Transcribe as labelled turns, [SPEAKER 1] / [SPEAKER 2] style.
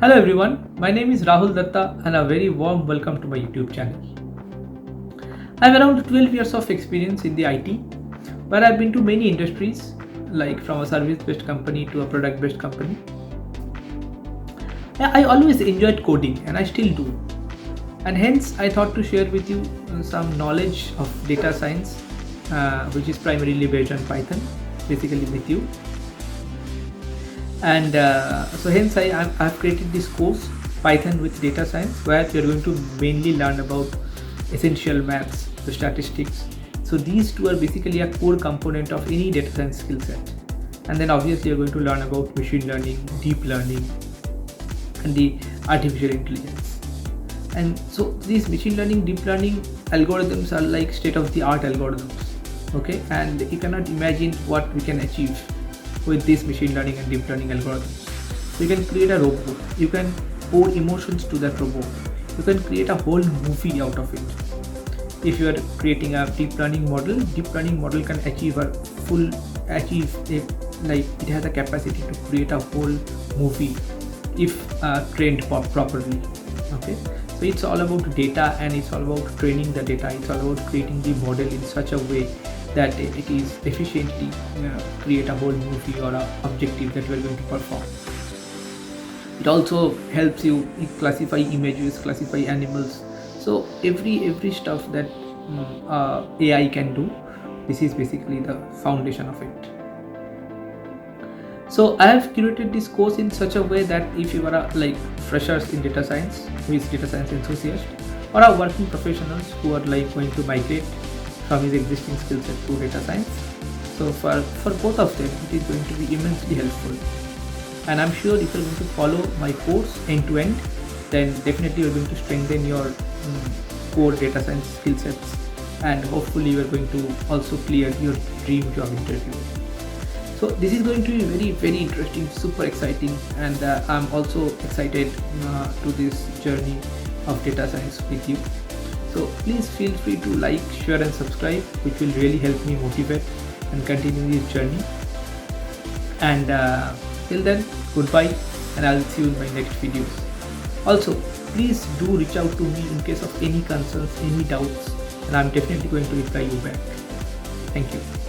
[SPEAKER 1] Hello everyone, my name is Rahul Datta and a very warm welcome to my YouTube channel. I have around 12 years of experience in the IT, where I've been to many industries, like from a service-based company to a product-based company. I always enjoyed coding and I still do. And hence I thought to share with you some knowledge of data science, which is primarily based on Python, basically with you. And so hence I've created this course, Python with data science, where you're going to mainly learn about essential maths, the statistics. So these two are basically a core component of any data science skill set. And then obviously you're going to learn about machine learning, deep learning, and the artificial intelligence. And so these machine learning, deep learning algorithms are like state-of-the-art algorithms, okay? And you cannot imagine what we can achieve with these machine learning and deep learning algorithms. So you can create a robot, you can pour emotions to that robot, you can create a whole movie out of it. If you are creating a deep learning model can achieve it has a capacity to create a whole movie if trained properly. Okay, so it's all about data and it's all about training the data. It's all about creating the model in such a way that it is efficiently create a whole movie or a objective that we are going to perform. It also helps you classify images, classify animals. So every stuff that AI can do, this is basically the foundation of it. So I have curated this course in such a way that if you are like freshers in data science, who is data science enthusiast, or are working professionals who are like going to migrate from his existing skill set to data science. So for both of them, it is going to be immensely helpful. And I'm sure if you're going to follow my course end to end, then definitely you're going to strengthen your core data science skill sets, and hopefully you're going to also clear your dream job interview. So this is going to be very interesting, super exciting, and I'm also excited to this journey of data science with you. So please feel free to like, share and subscribe, which will really help me motivate and continue this journey. And till then, goodbye, and I'll see you in my next videos. Also, please do reach out to me in case of any concerns, any doubts, and I'm definitely going to reply you back. Thank you.